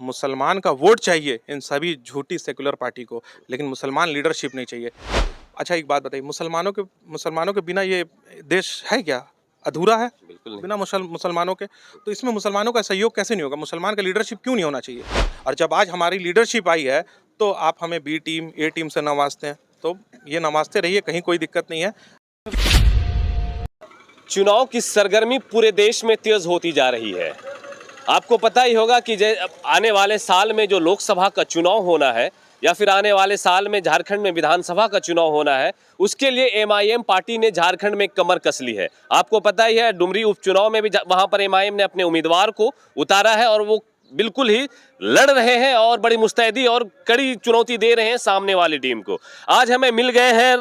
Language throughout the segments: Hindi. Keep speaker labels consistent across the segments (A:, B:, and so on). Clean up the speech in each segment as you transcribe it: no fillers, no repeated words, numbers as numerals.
A: मुसलमान का वोट चाहिए इन सभी झूठी सेकुलर पार्टी को, लेकिन मुसलमान लीडरशिप नहीं चाहिए। अच्छा एक बात बताइए, मुसलमानों के बिना ये देश है क्या? अधूरा है
B: बिल्कुल नहीं।
A: बिना मुसलमानों के। तो इसमें मुसलमानों का सहयोग कैसे नहीं होगा? मुसलमान का लीडरशिप क्यों नहीं होना चाहिए? और जब आज हमारी लीडरशिप आई है तो आप हमें बी टीम ए टीम से नवाजते हैं, तो ये नवाजते रहिए, कहीं कोई दिक्कत नहीं है।
B: चुनाव की सरगर्मी पूरे देश में तेज होती जा रही है। आपको पता ही होगा कि आने वाले साल में जो लोकसभा का चुनाव होना है या फिर आने वाले साल में झारखंड में विधानसभा का चुनाव होना है, उसके लिए एमआईएम पार्टी ने झारखंड में कमर कस ली है। आपको पता ही है, डुमरी उपचुनाव में भी वहां पर एमआईएम ने अपने उम्मीदवार को उतारा है और वो बिल्कुल ही लड़ रहे हैं और बड़ी मुस्तैदी और कड़ी चुनौती दे रहे हैं सामने वाली टीम को। आज हमें मिल गए हैं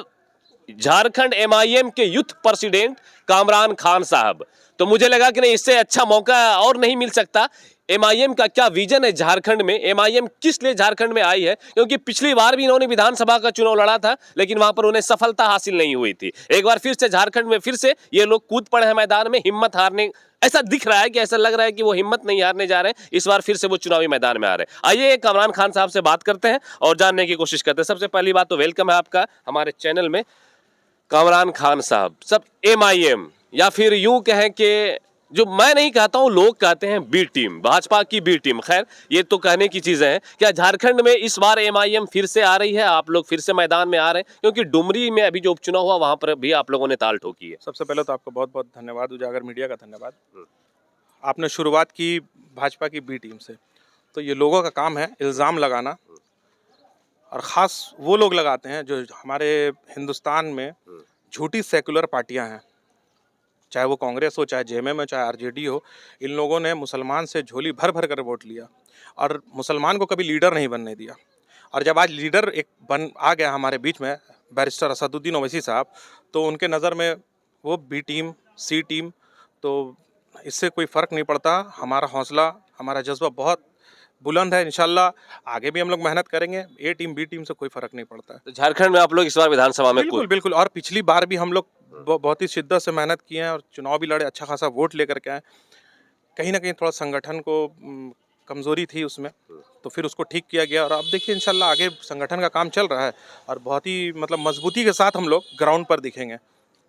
B: झारखंड एमआईएम के यूथ प्रेसिडेंट कामरान खान साहब। तो मुझे लगा कि नहीं, इससे अच्छा मौका और नहीं मिल सकता। एमआईएम का क्या विजन है झारखंड में, एमआईएम किस लिए झारखंड में आई है, क्योंकि पिछली बार भी इन्होंने विधानसभा का चुनाव लड़ा था लेकिन वहां पर उन्हें सफलता हासिल नहीं हुई थी। एक बार फिर से झारखंड में फिर से ये लोग कूद पड़े हैं मैदान में, हिम्मत हारने ऐसा दिख रहा है कि ऐसा लग रहा है कि वो हिम्मत नहीं हारने जा रहे हैं, इस बार फिर से वो चुनावी मैदान में आ रहे हैं। आइए कामरान खान साहब से बात करते हैं और जानने की कोशिश करते हैं। सबसे पहली बात तो वेलकम है आपका हमारे चैनल में कामरान खान साहब। सब एमआईएम या फिर यूं कहें कि जो मैं नहीं कहता हूं, लोग कहते हैं बी टीम, भाजपा की बी टीम, खैर ये तो कहने की चीजें हैं। क्या झारखंड में इस बार एमआईएम फिर से आ रही है, आप लोग फिर से मैदान में आ रहे हैं? क्योंकि डुमरी में अभी जो उपचुनाव हुआ वहां पर भी आप लोगों ने ताल ठोकी है।
A: सबसे पहले तो आपको बहुत बहुत धन्यवाद, उजागर मीडिया का धन्यवाद। आपने शुरुआत की भाजपा की बी टीम से, तो ये लोगों का काम है इल्ज़ाम लगाना, और ख़ास वो लोग लगाते हैं जो हमारे हिंदुस्तान में झूठी सेकुलर पार्टियां हैं, चाहे वो कांग्रेस हो, चाहे जेएमएम हो, चाहे आरजेडी हो। इन लोगों ने मुसलमान से झोली भर भर कर वोट लिया और मुसलमान को कभी लीडर नहीं बनने दिया। और जब आज लीडर एक बन आ गया हमारे बीच में, बैरिस्टर असदुद्दीन ओवैसी साहब, तो उनके नज़र में वो बी टीम सी टीम, तो इससे कोई फ़र्क नहीं पड़ता। हमारा हौसला, हमारा जज्बा बहुत बुलंद है। इंशाल्लाह आगे भी हम लोग मेहनत करेंगे। ए टीम बी टीम से कोई फ़र्क नहीं पड़ता है।
B: तो झारखंड में आप लोग इस बार विधानसभा में
A: बिल्कुल बिल्कुल, और पिछली बार भी हम लोग बहुत ही शिद्दत से मेहनत किए हैं और चुनाव भी लड़े, अच्छा खासा वोट लेकर के आए। कहीं ना कहीं थोड़ा संगठन को कमज़ोरी थी उसमें, तो फिर उसको ठीक किया गया और अब देखिए इंशाल्लाह आगे संगठन का काम चल रहा है और बहुत ही मतलब मजबूती के साथ हम लोग ग्राउंड पर दिखेंगे।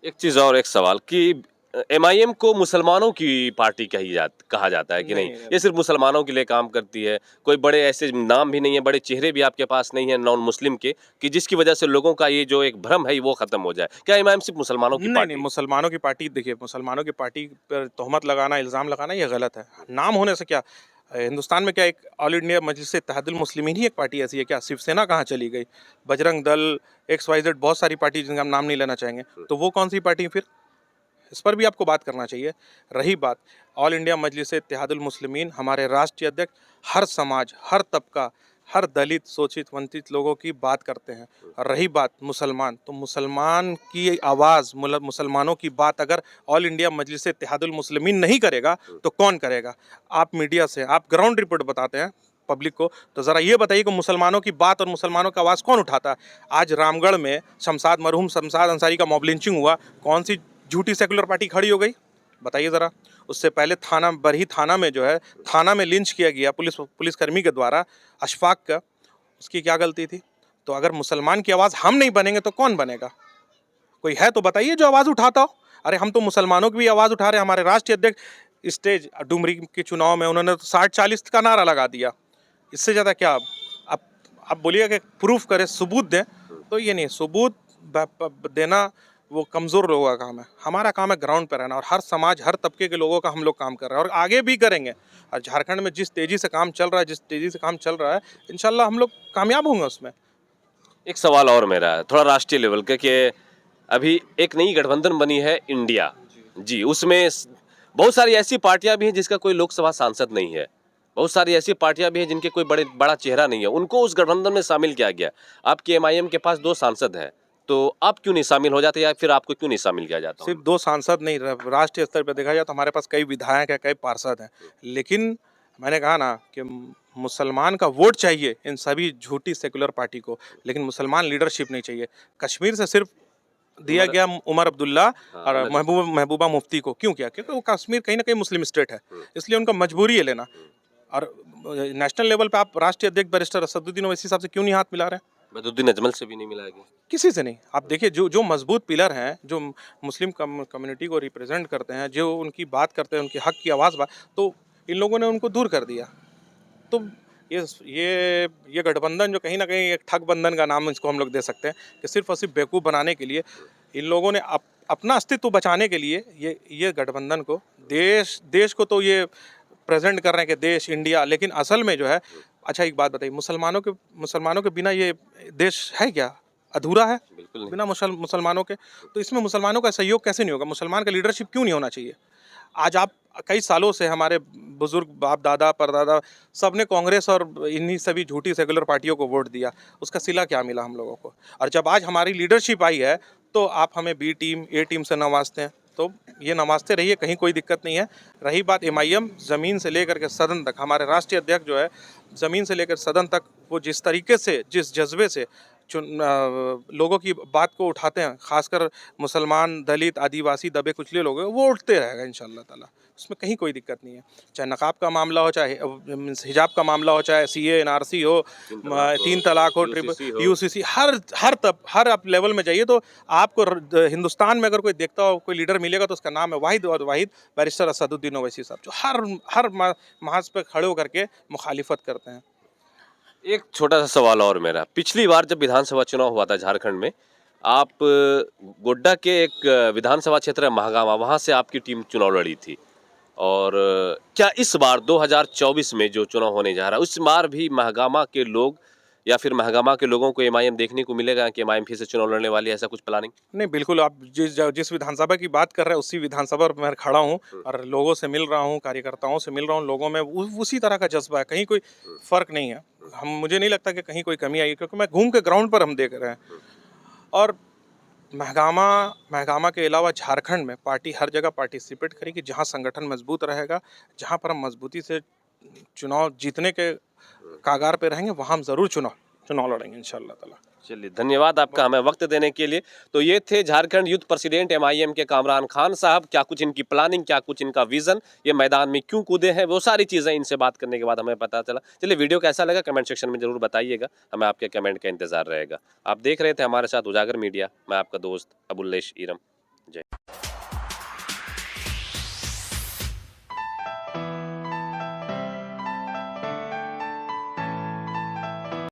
B: एक चीज और एक सवाल कि एमआईएम को मुसलमानों की पार्टी कहा जाता है कि नहीं, ये सिर्फ मुसलमानों के लिए काम करती है? कोई बड़े ऐसे नाम भी नहीं है, बड़े चेहरे भी आपके पास नहीं है नॉन मुस्लिम के, कि जिसकी वजह से लोगों का ये जो एक भ्रम है वो खत्म हो जाए? क्या एमआईएम सिर्फ मुसलमानों की
A: नहीं,
B: पार्टी?
A: मुसलमानों की पार्टी, देखिए मुसलमानों की पार्टी पर तोहमत लगाना, इल्ज़ाम लगाना ये गलत है। नाम होने से क्या, हिंदुस्तान में क्या एक ऑल इंडिया मजलिस इत्तेहादुल मुस्लिमीन ही एक पार्टी ऐसी है क्या? शिवसेना कहाँ चली गई? बजरंग दल, XYZ, बहुत सारी पार्टी जिनका हम नाम नहीं लेना चाहेंगे, तो वो कौन सी पार्टी फिर? इस पर भी आपको बात करना चाहिए। रही बात ऑल इंडिया मजलिस इत्तेहादुल मुस्लिमीन, हमारे राष्ट्रीय अध्यक्ष हर समाज, हर तबका, हर दलित, शोषित, वंचित लोगों की बात करते हैं। और रही बात मुसलमान, तो मुसलमान की आवाज़, मुसलमानों की बात अगर ऑल इंडिया मजलिस इत्तेहादुल मुस्लिमीन नहीं करेगा तो कौन करेगा? आप मीडिया से, आप ग्राउंड रिपोर्ट बताते हैं पब्लिक को, तो ज़रा ये बताइए कि मुसलमानों की बात और मुसलमानों की आवाज़ कौन उठाता है? आज रामगढ़ में मरहूम शमशाद अंसारी का मॉब लिंचिंग हुआ, कौन सी झूठी सेकुलर पार्टी खड़ी हो गई? बताइए ज़रा। उससे पहले बरही थाना में जो है, थाना में लिंच किया गया पुलिसकर्मी के द्वारा अशफाक का, उसकी क्या गलती थी? तो अगर मुसलमान की आवाज़ हम नहीं बनेंगे तो कौन बनेगा? कोई है तो बताइए जो आवाज़ उठाता हो। अरे हम तो मुसलमानों की भी आवाज़ उठा रहे हैं। हमारे राष्ट्रीय अध्यक्ष स्टेज डुमरी के चुनाव में उन्होंने तो 60-40 का नारा लगा दिया। इससे ज़्यादा क्या? अब आप बोलिएगा कि प्रूफ करें, सबूत दें, तो ये नहीं, सबूत देना वो कमज़ोर लोगों का काम है। हमारा काम है ग्राउंड पर रहना, और हर समाज, हर तबके के लोगों का हम लोग काम कर रहे हैं और आगे भी करेंगे। और झारखंड में जिस तेज़ी से काम चल रहा है, इंशाल्लाह हम लोग कामयाब होंगे उसमें।
B: एक सवाल और मेरा है थोड़ा राष्ट्रीय लेवल का, कि अभी एक नई गठबंधन बनी है इंडिया जी, उसमें बहुत सारी ऐसी पार्टियां भी हैं जिसका कोई लोकसभा सांसद नहीं है, बहुत सारी ऐसी पार्टियां भी हैं जिनके कोई बड़ा चेहरा नहीं है, उनको उस गठबंधन में शामिल किया गया। आपके एमआईएम के पास 2 सांसद हैं, तो आप क्यों नहीं शामिल हो जाते, या फिर आपको क्यों नहीं शामिल किया जाता?
A: सिर्फ 2 सांसद नहीं, राष्ट्रीय स्तर पर देखा जाए तो हमारे पास कई विधायक हैं, कई पार्षद हैं, लेकिन मैंने कहा ना कि मुसलमान का वोट चाहिए इन सभी झूठी सेकुलर पार्टी को, लेकिन मुसलमान लीडरशिप नहीं चाहिए। कश्मीर से सिर्फ दिया गया उमर अब्दुल्ला और महबूबा मुफ्ती को। क्यों किया? क्योंकि वो कश्मीर कहीं ना कहीं मुस्लिम स्टेट है, इसलिए उनका मजबूरी है लेना। और नेशनल लेवल पे आप राष्ट्रीय अध्यक्ष बैरिस्टर असदुद्दीन ओवैसी साहब से क्यों नहीं हाथ मिला रहे हैं?
B: बदरुद्दीन अजमल से भी नहीं मिलाएगी।
A: किसी से नहीं। आप देखिए जो जो मजबूत पिलर हैं, जो मुस्लिम कम्युनिटी को रिप्रेजेंट करते हैं, जो उनकी बात करते हैं, उनके हक की आवाज़ तो इन लोगों ने उनको दूर कर दिया। तो ये गठबंधन जो कहीं ना कहीं एक ठग बंधन का नाम इसको हम लोग दे सकते हैं कि सिर्फ और सिर्फ बेवकूफ़ बनाने के लिए इन लोगों ने अपना अस्तित्व बचाने के लिए ये गठबंधन को देश को तो ये प्रेजेंट कर रहे हैं कि देश इंडिया, लेकिन असल में जो है, अच्छा एक बात बताइए, मुसलमानों के बिना ये देश है क्या? अधूरा है
B: बिल्कुल नहीं।
A: बिना मुसलमानों के। तो इसमें मुसलमानों का सहयोग कैसे नहीं होगा? मुसलमान का लीडरशिप क्यों नहीं होना चाहिए? आज आप कई सालों से हमारे बुजुर्ग बाप दादा परदादा सब ने कांग्रेस और इन्हीं सभी झूठी सेकुलर पार्टियों को वोट दिया, उसका सिला क्या मिला हम लोगों को? और जब आज हमारी लीडरशिप आई है तो आप हमें बी टीम ए टीम से नवाजते हैं, तो ये नवाजते रहिए, कहीं कोई दिक्कत नहीं है। रही बात एमआईएम, ज़मीन से लेकर के सदन तक हमारे राष्ट्रीय अध्यक्ष जो है, ज़मीन से लेकर सदन तक वो जिस तरीके से, जिस जज्बे से लोगों की बात को उठाते हैं, खासकर मुसलमान, दलित, आदिवासी, दबे कुचले लोग हैं, वो उठते रहेगा इंशाल्लाह ताला। उसमें कहीं कोई दिक्कत नहीं है। चाहे नकाब का मामला हो, चाहे हिजाब का मामला हो, चाहे सीए एनआरसी हो, 3 तलाक हो, यूसीसी, हर आप लेवल में जाइए तो आपको हिंदुस्तान में अगर कोई देखता हो, कोई लीडर मिलेगा तो उसका नाम है वाहिद और वाहिद बैरिस्टर असदुद्दीन ओवैसी साहब, जो हर महाज पे खड़े होकर के मुखालिफत करते हैं।
B: एक छोटा सा सवाल और मेरा, पिछली बार जब विधानसभा चुनाव हुआ था झारखंड में, आप गोड्डा के एक विधानसभा क्षेत्र है महागामा, वहां से आपकी टीम चुनाव लड़ी थी। और क्या इस बार 2024 में जो चुनाव होने जा रहा है, उस बार भी महागामा के लोग या फिर महागामा के लोगों को एमआईएम देखने को मिलेगा कि एमआईएम फिर से चुनाव लड़ने वाली है, ऐसा कुछ प्लानिंग?
A: नहीं, बिल्कुल, आप जिस विधानसभा की बात कर रहे हैं उसी विधानसभा पर मैं खड़ा हूँ और लोगों से मिल रहा हूँ, कार्यकर्ताओं से मिल रहा हूँ, लोगों में उसी तरह का जज्बा है, कहीं कोई फर्क नहीं है। मुझे नहीं लगता कि कहीं कोई कमी आई है, क्योंकि मैं घूम के ग्राउंड पर हम देख रहे हैं। और महगामा के अलावा झारखंड में पार्टी हर जगह पार्टिसिपेट करेगी, जहाँ संगठन मजबूत रहेगा, जहाँ पर हम मजबूती से चुनाव जीतने के कागार पे रहेंगे, वहाँ हम ज़रूर चुनाव लड़ेंगे इंशाअल्लाह ताला।
B: चलिए, धन्यवाद आपका हमें वक्त देने के लिए। तो ये थे झारखंड यूथ प्रेसिडेंट एमआईएम के कामरान खान साहब। क्या कुछ इनकी प्लानिंग, क्या कुछ इनका विजन, ये मैदान में क्यों कूदे हैं, वो सारी चीज़ें इनसे बात करने के बाद हमें पता चला। चलिए, वीडियो कैसा लगा कमेंट सेक्शन में जरूर बताइएगा, हमें आपके कमेंट का इंतजार रहेगा। आप देख रहे थे हमारे साथ उजागर मीडिया, मैं आपका दोस्त अबुल्लेश ईरम। जय